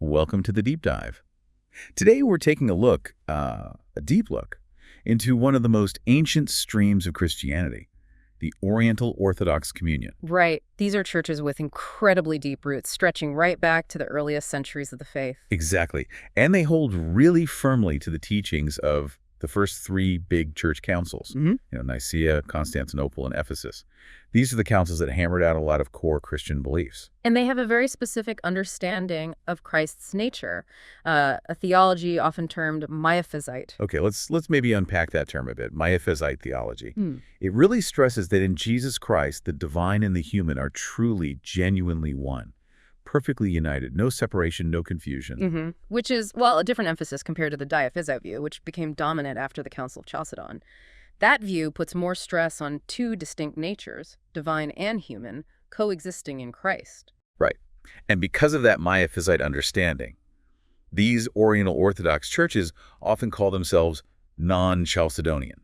Welcome to the Deep Dive. Today we're taking a deep look, into one of the most ancient streams of Christianity, the Oriental Orthodox communion. Right. These are churches with incredibly deep roots, stretching right back to the earliest centuries of the faith. Exactly. And they hold really firmly to the teachings of the first three big church councils, Nicaea, Constantinople, and Ephesus. These are the councils that hammered out a lot of core Christian beliefs. And they have a very specific understanding of Christ's nature, a theology often termed Miaphysite. Okay, let's maybe unpack that term a bit, Miaphysite theology. It really stresses that in Jesus Christ, the divine and the human are truly, genuinely one. Perfectly united, no separation, no confusion. Which is, well, a different emphasis compared to the Diaphysite view, which became dominant after the Council of Chalcedon. That view puts more stress on two distinct natures, divine and human, coexisting in Christ. Right. And because of that Miaphysite understanding, these Oriental Orthodox churches often call themselves non-Chalcedonian.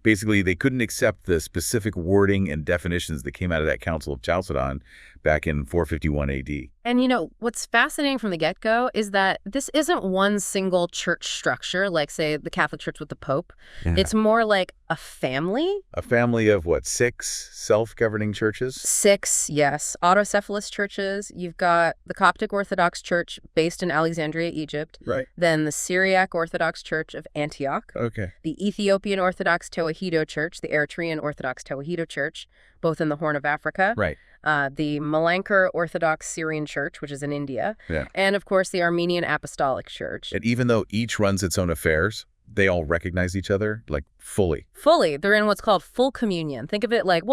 Basically, they couldn't accept the specific wording and definitions that came out of that Council of Chalcedon back in 451 AD. And what's fascinating from the get-go is that this isn't one single church structure, like, say, the Catholic Church with the Pope. Yeah. It's more like a family. A family of, what, 6 self-governing churches? 6, yes. Autocephalous churches. You've got the Coptic Orthodox Church based in Alexandria, Egypt. Right. Then the Syriac Orthodox Church of Antioch. Okay. The Ethiopian Orthodox Church, the Eritrean Orthodox Church, both in the Horn of Africa. Right. The Malankar Orthodox Syrian Church, which is in India. Yeah. And, of course, the Armenian Apostolic Church. And even though each runs its own affairs, they all recognize each other, like, fully. Fully. They're in what's called full communion. Think of it like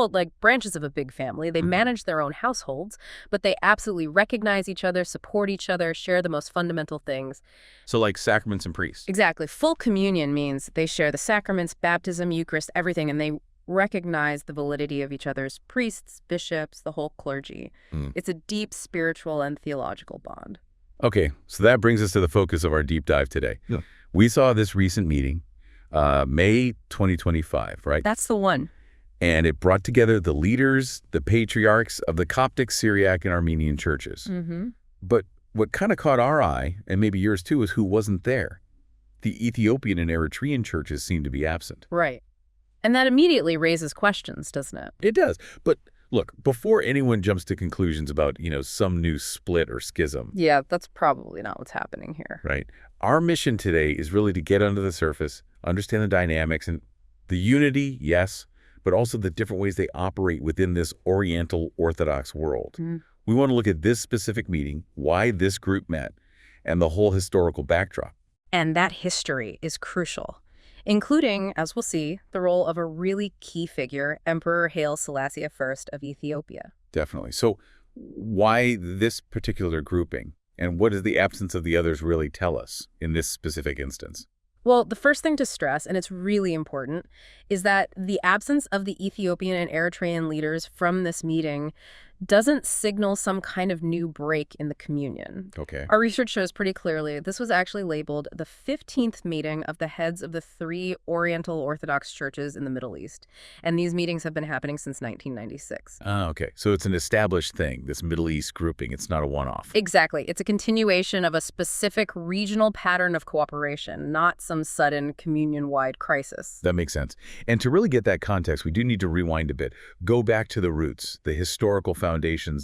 branches of a big family. They manage their own households, but they absolutely recognize each other, support each other, share the most fundamental things. So like sacraments and priests. Exactly. Full communion means they share the sacraments, baptism, Eucharist, everything, and they recognize the validity of each other's priests, bishops, the whole clergy. It's a deep spiritual and theological bond. Okay, so that brings us to the focus of our deep dive today. Yeah. We saw this recent meeting, May 2025, right? That's the one. And it brought together the leaders, the patriarchs of the Coptic, Syriac, and Armenian churches. But what kind of caught our eye, and maybe yours too, is who wasn't there. The Ethiopian and Eritrean churches seem to be absent. Right. And that immediately raises questions, doesn't it? It does. But look, before anyone jumps to conclusions about, some new split or schism. Yeah, that's probably not what's happening here. Right. Our mission today is really to get under the surface, understand the dynamics and the unity, yes, but also the different ways they operate within this Oriental Orthodox world. We want to look at this specific meeting, why this group met, and the whole historical backdrop. And that history is crucial, including, as we'll see, the role of a really key figure, Emperor Haile Selassie I of Ethiopia. Definitely. So why this particular grouping, and what does the absence of the others really tell us in this specific instance? Well, the first thing to stress, and it's really important, is that the absence of the Ethiopian and Eritrean leaders from this meeting doesn't signal some kind of new break in the communion. Okay. Our research shows pretty clearly this was actually labeled the 15th meeting of the heads of the 3 Oriental Orthodox churches in the Middle East. And these meetings have been happening since 1996. Okay. So it's an established thing, this Middle East grouping. It's not a one-off. Exactly. It's a continuation of a specific regional pattern of cooperation, not some sudden communion-wide crisis. That makes sense. And to really get that context, we do need to rewind a bit. Go back to the roots, the historical foundations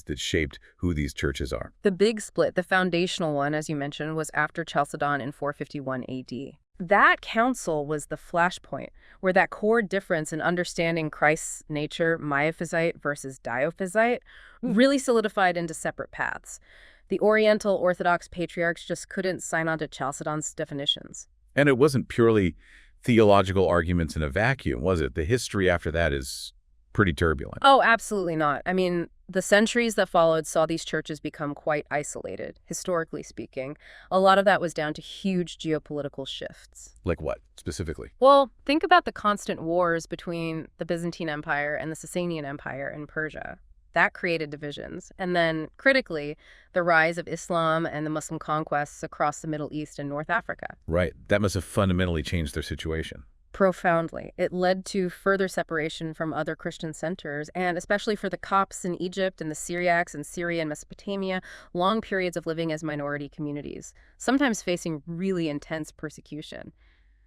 that shaped who these churches are. The big split, the foundational one, as you mentioned, was after Chalcedon in 451 AD. That council was the flashpoint where that core difference in understanding Christ's nature, Miaphysite versus Diophysite, really solidified into separate paths. The Oriental Orthodox patriarchs just couldn't sign on to Chalcedon's definitions. And it wasn't purely theological arguments in a vacuum, was it? The history after that is pretty turbulent. Oh, absolutely not. I mean, the centuries that followed saw these churches become quite isolated, historically speaking. A lot of that was down to huge geopolitical shifts. Like what, specifically? Well, think about the constant wars between the Byzantine Empire and the Sasanian Empire in Persia. That created divisions. And then, critically, the rise of Islam and the Muslim conquests across the Middle East and North Africa. Right. That must have fundamentally changed their situation. Profoundly. It led to further separation from other Christian centers, and especially for the Copts in Egypt and the Syriacs in Syria and Mesopotamia, long periods of living as minority communities, sometimes facing really intense persecution.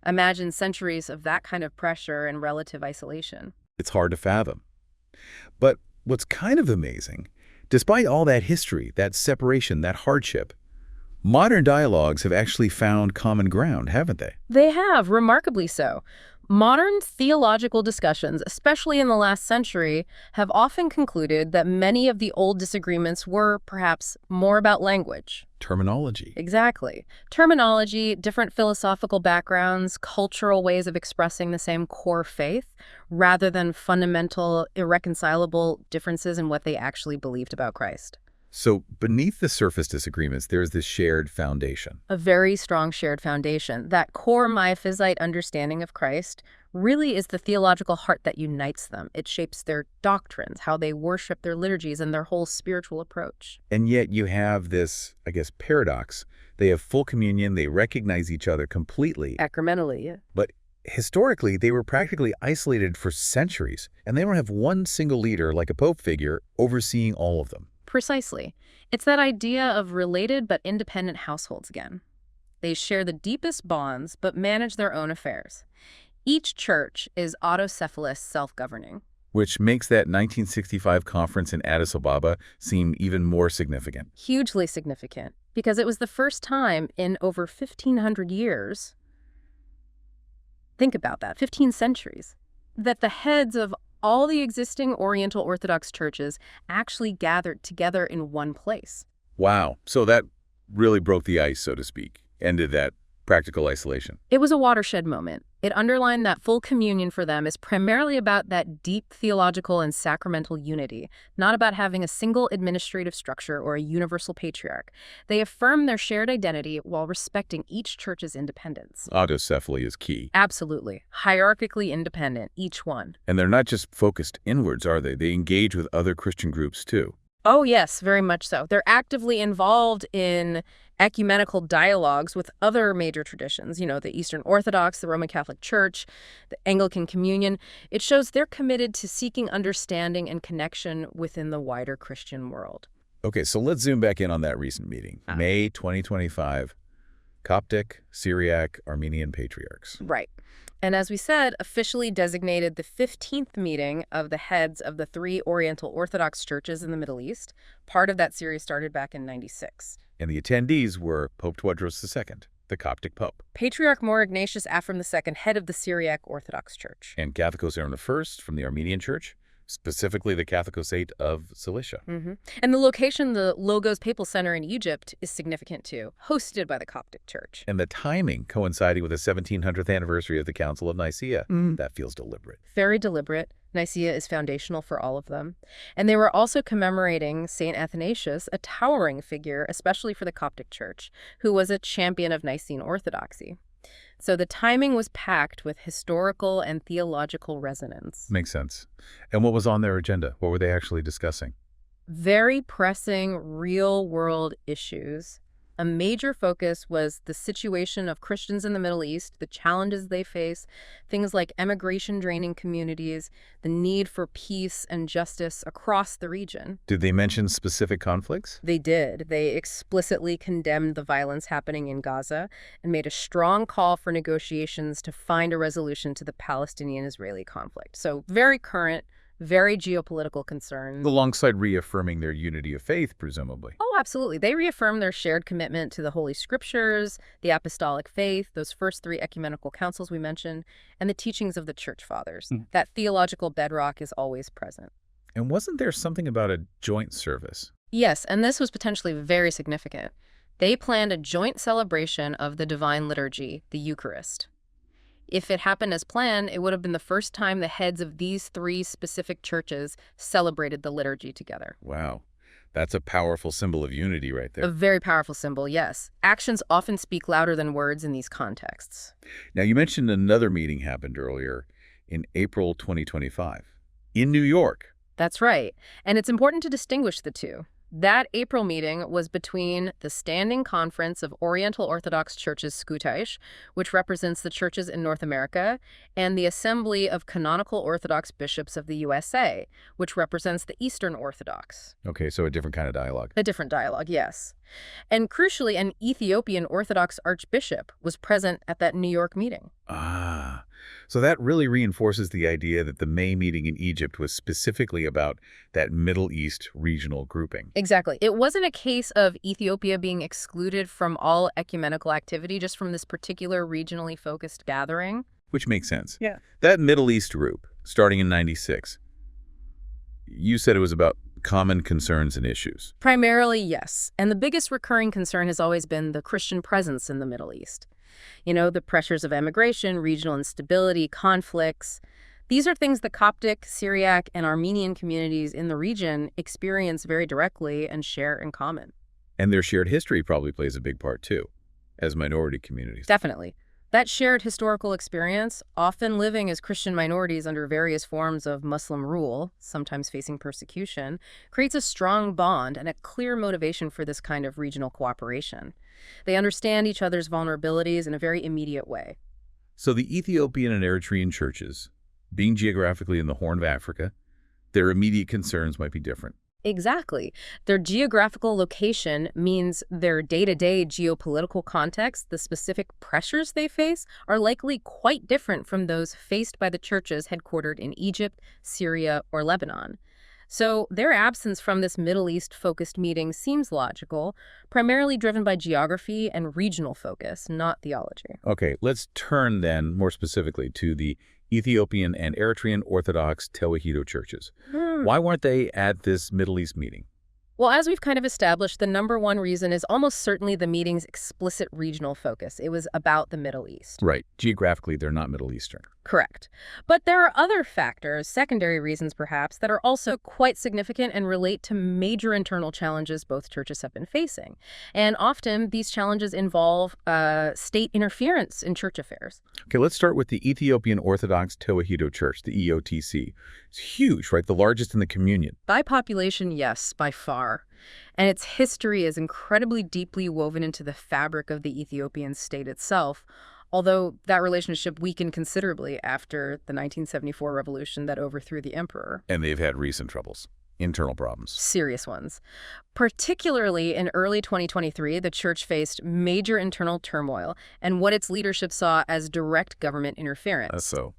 Imagine centuries of that kind of pressure and relative isolation. It's hard to fathom. But what's kind of amazing, despite all that history, that separation, that hardship, modern dialogues have actually found common ground, haven't they? They have, remarkably so. Modern theological discussions, especially in the last century, have often concluded that many of the old disagreements were, perhaps, more about language. Terminology. Exactly. Terminology, different philosophical backgrounds, cultural ways of expressing the same core faith, rather than fundamental, irreconcilable differences in what they actually believed about Christ. So beneath the surface disagreements, there's this shared foundation. A very strong shared foundation. That core Miaphysite understanding of Christ really is the theological heart that unites them. It shapes their doctrines, how they worship, their liturgies, and their whole spiritual approach. And yet you have this, I guess, paradox. They have full communion, they recognize each other completely. Ecumenally, yeah. But historically, they were practically isolated for centuries, and they don't have one single leader, like a pope figure, overseeing all of them. Precisely. It's that idea of related but independent households again. They share the deepest bonds but manage their own affairs. Each church is autocephalous, self-governing. Which makes that 1965 conference in Addis Ababa seem even more significant. Hugely significant, because it was the first time in over 1,500 years, think about that, 15 centuries, that the heads of all the existing Oriental Orthodox churches actually gathered together in one place. Wow. So that really broke the ice, so to speak, ended that practical isolation. It was a watershed moment. It underlined that full communion for them is primarily about that deep theological and sacramental unity, not about having a single administrative structure or a universal patriarch. They affirm their shared identity while respecting each church's independence. Autocephaly is key. Absolutely. Hierarchically independent, each one. And they're not just focused inwards, are they? They engage with other Christian groups, too. Oh, yes, very much so. They're actively involved in ecumenical dialogues with other major traditions, the Eastern Orthodox, the Roman Catholic Church, the Anglican Communion. It shows they're committed to seeking understanding and connection within the wider Christian world. Okay, so let's zoom back in on that recent meeting. May 2025, Coptic, Syriac, Armenian patriarchs. Right. And as we said, officially designated the 15th meeting of the heads of the 3 Oriental Orthodox churches in the Middle East. Part of that series started back in '96. And the attendees were Pope Tewodros II, the Coptic Pope. Patriarch More Ignatius Afram II, head of the Syriac Orthodox Church. And Catholicos Aaron I from the Armenian Church, specifically the Catholicosate of Cilicia. And the location, the Logos Papal Center in Egypt, is significant too, hosted by the Coptic Church. And the timing coinciding with the 1700th anniversary of the Council of Nicaea. That feels deliberate. Very deliberate. Nicaea is foundational for all of them. And they were also commemorating St. Athanasius, a towering figure, especially for the Coptic Church, who was a champion of Nicene orthodoxy. So the timing was packed with historical and theological resonance. Makes sense. And what was on their agenda? What were they actually discussing? Very pressing, real-world issues. A major focus was the situation of Christians in the Middle East, the challenges they face, things like emigration draining communities, the need for peace and justice across the region. Did they mention specific conflicts? They did. They explicitly condemned the violence happening in Gaza and made a strong call for negotiations to find a resolution to the Palestinian-Israeli conflict. So very current, very geopolitical concerns. Alongside reaffirming their unity of faith, presumably. Oh, absolutely. They reaffirmed their shared commitment to the Holy Scriptures, the apostolic faith, those first 3 ecumenical councils we mentioned, and the teachings of the Church Fathers. That theological bedrock is always present. And wasn't there something about a joint service? Yes, and this was potentially very significant. They planned a joint celebration of the Divine Liturgy, the Eucharist. If it happened as planned, it would have been the first time the heads of these 3 specific churches celebrated the liturgy together. Wow. That's a powerful symbol of unity right there. A very powerful symbol, yes. Actions often speak louder than words in these contexts. Now, you mentioned another meeting happened earlier in April 2025 in New York. That's right. And it's important to distinguish the two. That April meeting was between the Standing Conference of Oriental Orthodox Churches Skutaish, which represents the churches in North America, and the Assembly of Canonical Orthodox Bishops of the USA, which represents the Eastern Orthodox. Okay, so a different kind of dialogue. A different dialogue, yes. And crucially, an Ethiopian Orthodox Archbishop was present at that New York meeting. Ah, so that really reinforces the idea that the May meeting in Egypt was specifically about that Middle East regional grouping. Exactly. It wasn't a case of Ethiopia being excluded from all ecumenical activity just from this particular regionally focused gathering. Which makes sense. Yeah. That Middle East group, starting in '96, you said it was about common concerns and issues. Primarily, yes. And the biggest recurring concern has always been the Christian presence in the Middle East. You know, the pressures of emigration, regional instability, conflicts. These are things the Coptic, Syriac, and Armenian communities in the region experience very directly and share in common. And their shared history probably plays a big part, too, as minority communities. Definitely. That shared historical experience, often living as Christian minorities under various forms of Muslim rule, sometimes facing persecution, creates a strong bond and a clear motivation for this kind of regional cooperation. They understand each other's vulnerabilities in a very immediate way. So the Ethiopian and Eritrean churches, being geographically in the Horn of Africa, their immediate concerns might be different. Exactly. Their geographical location means their day-to-day geopolitical context, the specific pressures they face, are likely quite different from those faced by the churches headquartered in Egypt, Syria, or Lebanon. So their absence from this Middle East-focused meeting seems logical, primarily driven by geography and regional focus, not theology. Okay, let's turn then more specifically to the Ethiopian and Eritrean Orthodox Tewahedo churches. Why weren't they at this Middle East meeting? Well, as we've kind of established, the number one reason is almost certainly the meeting's explicit regional focus. It was about the Middle East. Right. Geographically, they're not Middle Eastern. Correct. But there are other factors, secondary reasons perhaps, that are also quite significant and relate to major internal challenges both churches have been facing. And often these challenges involve state interference in church affairs. Okay, let's start with the Ethiopian Orthodox Tewahedo Church, the EOTC. It's huge, right? The largest in the communion. By population, yes, by far. And its history is incredibly deeply woven into the fabric of the Ethiopian state itself, although that relationship weakened considerably after the 1974 revolution that overthrew the emperor. And they've had recent troubles, internal problems. Serious ones. Particularly in early 2023, the church faced major internal turmoil and what its leadership saw as direct government interference. So?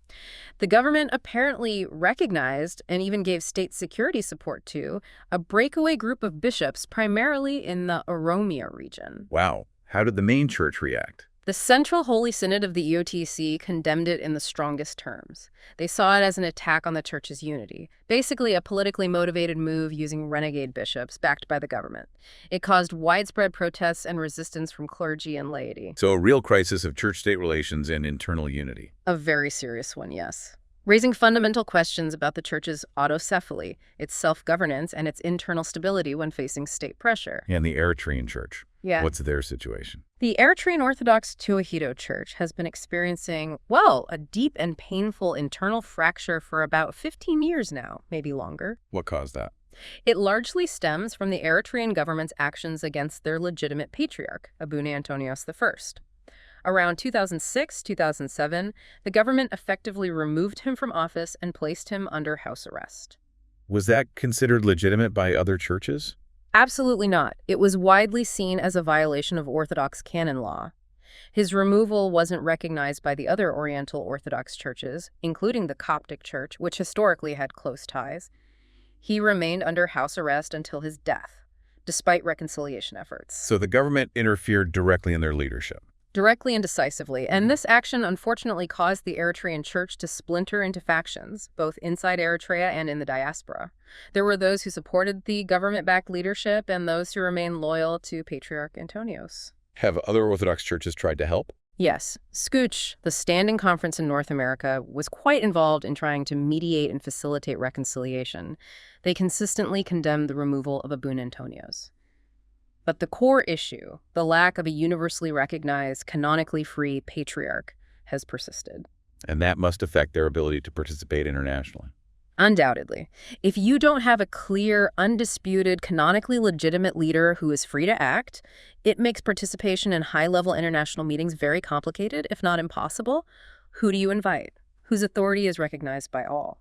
The government apparently recognized and even gave state security support to a breakaway group of bishops primarily in the Oromia region. Wow. How did the main church react? The Central Holy Synod of the EOTC condemned it in the strongest terms. They saw it as an attack on the church's unity, basically a politically motivated move using renegade bishops backed by the government. It caused widespread protests and resistance from clergy and laity. So a real crisis of church-state relations and internal unity. A very serious one, yes. Raising fundamental questions about the church's autocephaly, its self-governance, and its internal stability when facing state pressure. And the Eritrean church. Yeah. What's their situation? The Eritrean Orthodox Tewahedo Church has been experiencing, well, a deep and painful internal fracture for about 15 years now, maybe longer. What caused that? It largely stems from the Eritrean government's actions against their legitimate patriarch, Abune Antonios I. Around 2006-2007, the government effectively removed him from office and placed him under house arrest. Was that considered legitimate by other churches? Absolutely not. It was widely seen as a violation of Orthodox canon law. His removal wasn't recognized by the other Oriental Orthodox churches, including the Coptic Church, which historically had close ties. He remained under house arrest until his death, despite reconciliation efforts. So the government interfered directly in their leadership. Directly and decisively, and this action unfortunately caused the Eritrean church to splinter into factions, both inside Eritrea and in the diaspora. There were those who supported the government-backed leadership and those who remained loyal to Patriarch Antonios. Have other Orthodox churches tried to help? Yes. SCOOCH, the Standing Conference in North America, was quite involved in trying to mediate and facilitate reconciliation. They consistently condemned the removal of Abune Antonios. But the core issue, the lack of a universally recognized, canonically free patriarch, has persisted. And that must affect their ability to participate internationally. Undoubtedly. If you don't have a clear, undisputed, canonically legitimate leader who is free to act, it makes participation in high-level international meetings very complicated, if not impossible. Who do you invite? Whose authority is recognized by all?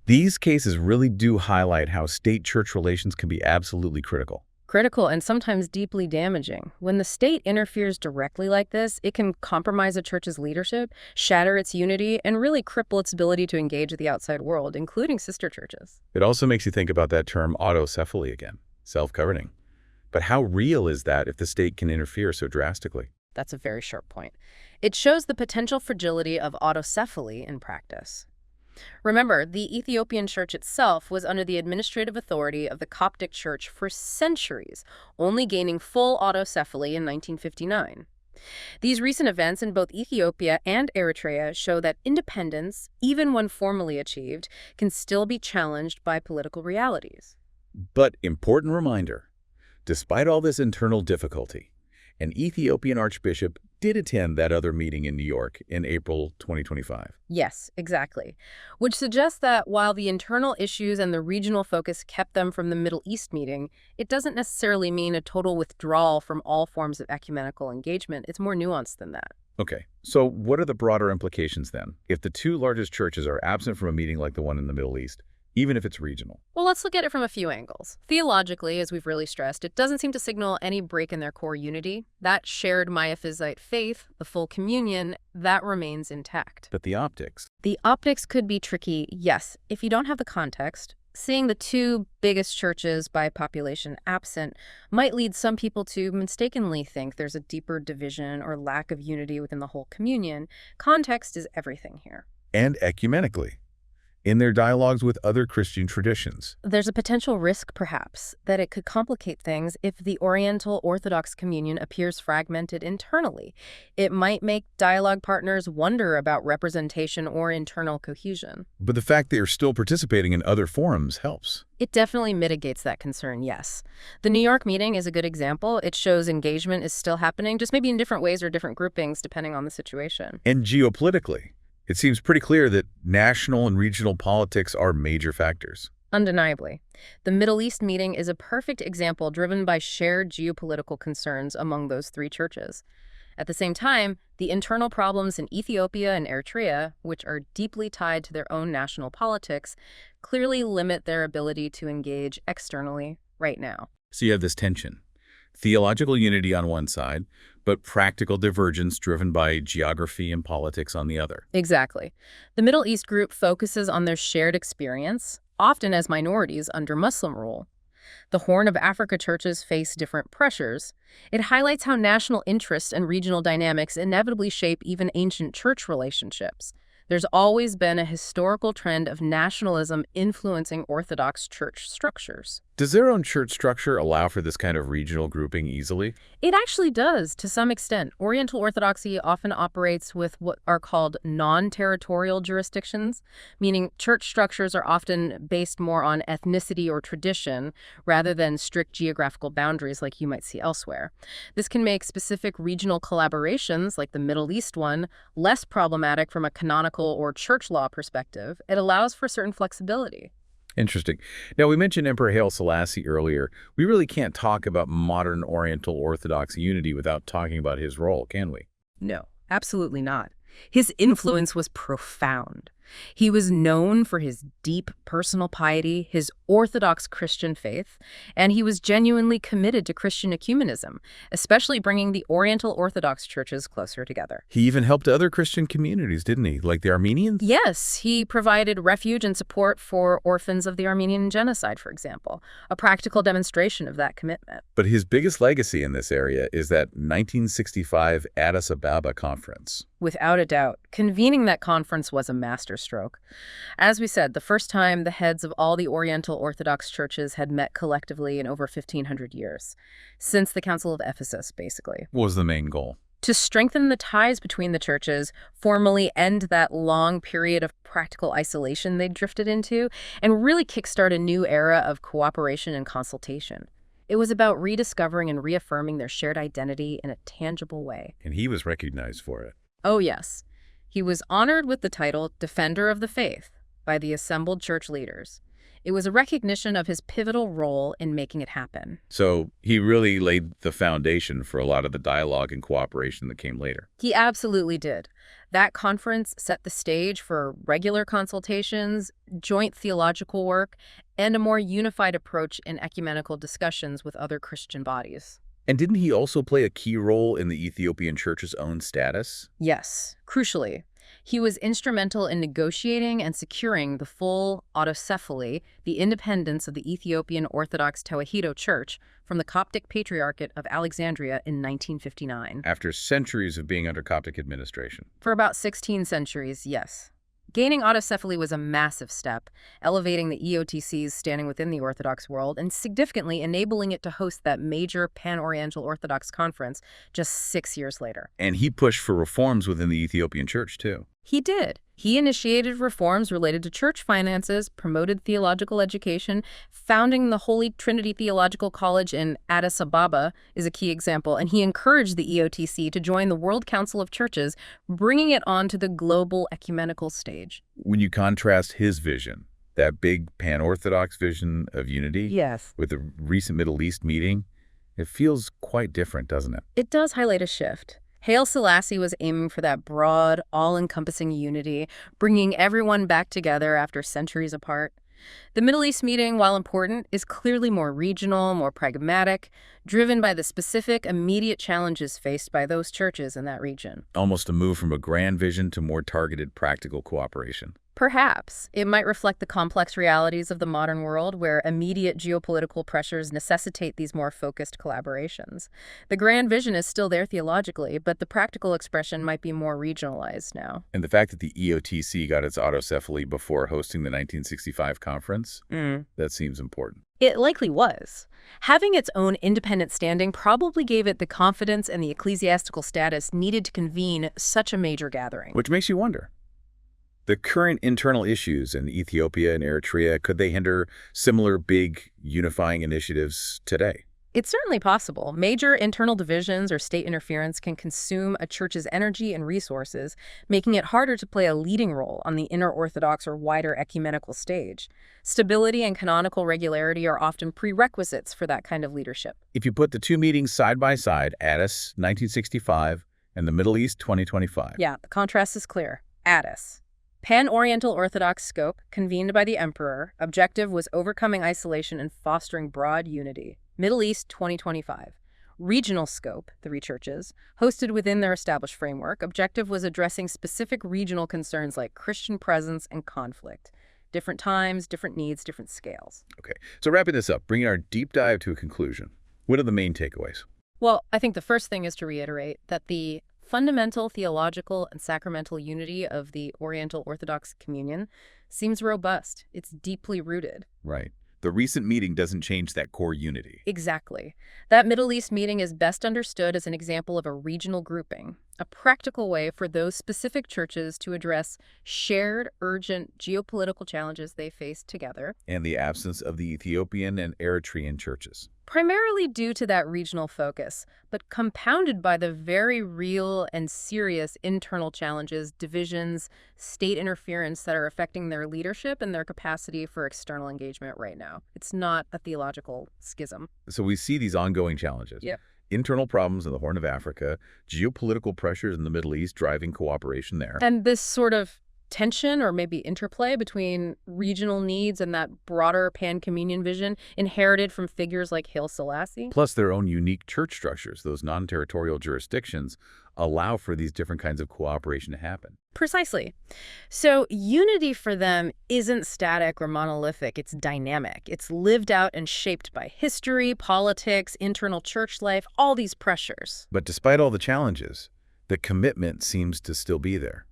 These cases really do highlight how state-church relations can be absolutely critical. Critical and sometimes deeply damaging. When the state interferes directly like this, it can compromise a church's leadership, shatter its unity, and really cripple its ability to engage with the outside world, including sister churches. It also makes you think about that term autocephaly again, self-governing. But how real is that if the state can interfere so drastically? That's a very sharp point. It shows the potential fragility of autocephaly in practice. Remember, the Ethiopian Church itself was under the administrative authority of the Coptic Church for centuries, only gaining full autocephaly in 1959. These recent events in both Ethiopia and Eritrea show that independence, even when formally achieved, can still be challenged by political realities. But important reminder, despite all this internal difficulty, an Ethiopian archbishop did attend that other meeting in New York in April 2025. Yes, exactly. Which suggests that while the internal issues and the regional focus kept them from the Middle East meeting, it doesn't necessarily mean a total withdrawal from all forms of ecumenical engagement. It's more nuanced than that. Okay, so what are the broader implications then? If the two largest churches are absent from a meeting like the one in the Middle East, even if it's regional? Well, let's look at it from a few angles. Theologically, as we've really stressed, it doesn't seem to signal any break in their core unity. That shared Miaphysite faith, the full communion, that remains intact. But the optics? The optics could be tricky, yes, if you don't have the context. Seeing the two biggest churches by population absent might lead some people to mistakenly think there's a deeper division or lack of unity within the whole communion. Context is everything here. And ecumenically, in their dialogues with other Christian traditions. There's a potential risk, perhaps, that it could complicate things if the Oriental Orthodox communion appears fragmented internally. It might make dialogue partners wonder about representation or internal cohesion. But the fact they are still participating in other forums helps. It definitely mitigates that concern, yes. The New York meeting is a good example. It shows engagement is still happening, just maybe in different ways or different groupings, depending on the situation. And geopolitically, it seems pretty clear that national and regional politics are major factors. Undeniably. The Middle East meeting is a perfect example driven by shared geopolitical concerns among those three churches. At the same time, the internal problems in Ethiopia and Eritrea, which are deeply tied to their own national politics, clearly limit their ability to engage externally right now. So you have this tension. Theological unity on one side, but practical divergence driven by geography and politics on the other. Exactly. The Middle East group focuses on their shared experience, often as minorities under Muslim rule. The Horn of Africa churches face different pressures. It highlights how national interests and regional dynamics inevitably shape even ancient church relationships. There's always been a historical trend of nationalism influencing Orthodox church structures. Does their own church structure allow for this kind of regional grouping easily? It actually does, to some extent. Oriental Orthodoxy often operates with what are called non-territorial jurisdictions, meaning church structures are often based more on ethnicity or tradition rather than strict geographical boundaries like you might see elsewhere. This can make specific regional collaborations, like the Middle East one, less problematic from a canonical or church law perspective. It allows for certain flexibility. Interesting. Now, we mentioned Emperor Haile Selassie earlier. We really can't talk about modern Oriental Orthodox unity without talking about his role, can we? No, absolutely not. His influence was profound. He was known for his deep personal piety, his Orthodox Christian faith, and he was genuinely committed to Christian ecumenism, especially bringing the Oriental Orthodox churches closer together. He even helped other Christian communities, didn't he? Like the Armenians? Yes, he provided refuge and support for orphans of the Armenian genocide, for example, a practical demonstration of that commitment. But his biggest legacy in this area is that 1965 Addis Ababa conference. Without a doubt, convening that conference was a masterstroke. As we said, the first time the heads of all the Oriental Orthodox churches had met collectively in over 1,500 years. Since the Council of Ephesus, basically. What was the main goal? To strengthen the ties between the churches, formally end that long period of practical isolation they'd drifted into, and really kickstart a new era of cooperation and consultation. It was about rediscovering and reaffirming their shared identity in a tangible way. And he was recognized for it. Oh, yes. He was honored with the title Defender of the Faith. by the assembled church leaders. It was a recognition of his pivotal role in making it happen. So he really laid the foundation for a lot of the dialogue and cooperation that came later. He absolutely did. That conference set the stage for regular consultations, joint theological work, and a more unified approach in ecumenical discussions with other Christian bodies. And didn't he also play a key role in the Ethiopian Church's own status? Yes, crucially. He was instrumental in negotiating and securing the full autocephaly, the independence of the Ethiopian Orthodox Church, from the Coptic Patriarchate of Alexandria in 1959. After centuries of being under Coptic administration. For about 16 centuries, yes. Gaining autocephaly was a massive step, elevating the EOTC's standing within the Orthodox world and significantly enabling it to host that major Pan-Oriental Orthodox conference just 6 years later. And he pushed for reforms within the Ethiopian Church, too. He did. He initiated reforms related to church finances, promoted theological education. Founding the Holy Trinity Theological College in Addis Ababa is a key example, and he encouraged the EOTC to join the World Council of Churches, bringing it onto the global ecumenical stage. When you contrast his vision, that big pan-Orthodox vision of unity, Yes, with the recent Middle East meeting, it feels quite different, doesn't it? it does highlight a shift. Haile Selassie was aiming for that broad, all-encompassing unity, bringing everyone back together after centuries apart. The Middle East meeting, while important, is clearly more regional, more pragmatic, driven by the specific, immediate challenges faced by those churches in that region. Almost a move from a grand vision to more targeted practical cooperation. Perhaps it might reflect the complex realities of the modern world where immediate geopolitical pressures necessitate these more focused collaborations. The grand vision is still there theologically, but the practical expression might be more regionalized now. And the fact that the EOTC got its autocephaly before hosting the 1965 conference, that seems important. It likely was. Having its own independent standing probably gave it the confidence and the ecclesiastical status needed to convene such a major gathering. Which makes you wonder. The current internal issues in Ethiopia and Eritrea, could they hinder similar big unifying initiatives today? It's certainly possible. Major internal divisions or state interference can consume a church's energy and resources, making it harder to play a leading role on the inner Orthodox or wider ecumenical stage. Stability and canonical regularity are often prerequisites for that kind of leadership. If you put the two meetings side by side, Addis 1965 and the Middle East 2025. Yeah, the contrast is clear. Addis. Pan-Oriental Orthodox scope, convened by the emperor, objective was overcoming isolation and fostering broad unity. Middle East 2025. Regional scope, 3 churches, hosted within their established framework, objective was addressing specific regional concerns like Christian presence and conflict. Different times, different needs, different scales. Okay, so wrapping this up, bringing our deep dive to a conclusion, what are the main takeaways? Well, I think the first thing is to reiterate that the fundamental theological and sacramental unity of the Oriental Orthodox communion seems robust. It's deeply rooted. Right. The recent meeting doesn't change that core unity. Exactly. That Middle East meeting is best understood as an example of a regional grouping, a practical way for those specific churches to address shared, urgent geopolitical challenges they face together. And the absence of the Ethiopian and Eritrean churches. Primarily due to that regional focus, but compounded by the very real and serious internal challenges, divisions, state interference that are affecting their leadership and their capacity for external engagement right now. It's not a theological schism. So we see these ongoing challenges. Yep. Internal problems in the Horn of Africa, geopolitical pressures in the Middle East driving cooperation there. And this sort of tension or maybe interplay between regional needs and that broader pan-communion vision inherited from figures like Haile Selassie. Plus their own unique church structures, those non-territorial jurisdictions, allow for these different kinds of cooperation to happen. Precisely. So unity for them isn't static or monolithic, it's dynamic. It's lived out and shaped by history, politics, internal church life, all these pressures. But despite all the challenges, the commitment seems to still be there.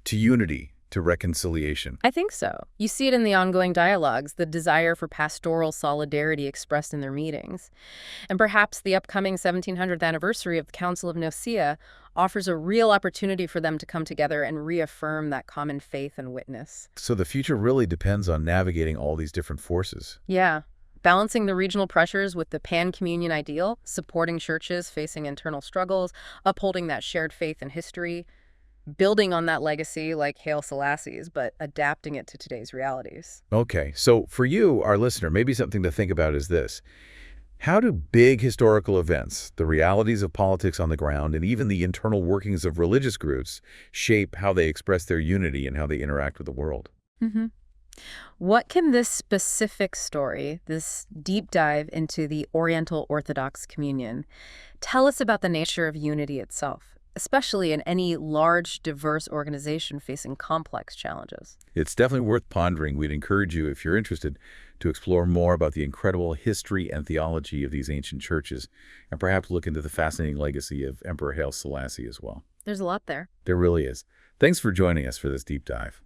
To unity, to reconciliation. I think so. You see it in the ongoing dialogues, the desire for pastoral solidarity expressed in their meetings. And perhaps the upcoming 1700th anniversary of the Council of Nicaea offers a real opportunity for them to come together and reaffirm that common faith and witness. So the future really depends on navigating all these different forces. Yeah. Balancing the regional pressures with the pan-communion ideal, supporting churches facing internal struggles, upholding that shared faith and history. building on that legacy like Haile Selassie's, but adapting it to today's realities. Okay, so for you, our listener, maybe something to think about is this. How do big historical events, the realities of politics on the ground, and even the internal workings of religious groups shape how they express their unity and how they interact with the world? Mm-hmm. What can this specific story, this deep dive into the Oriental Orthodox communion, tell us about the nature of unity itself, especially in any large, diverse organization facing complex challenges? It's definitely worth pondering. We'd encourage you, if you're interested, to explore more about the incredible history and theology of these ancient churches, and perhaps look into the fascinating legacy of Emperor Haile Selassie as well. There's a lot there. There really is. Thanks for joining us for this deep dive.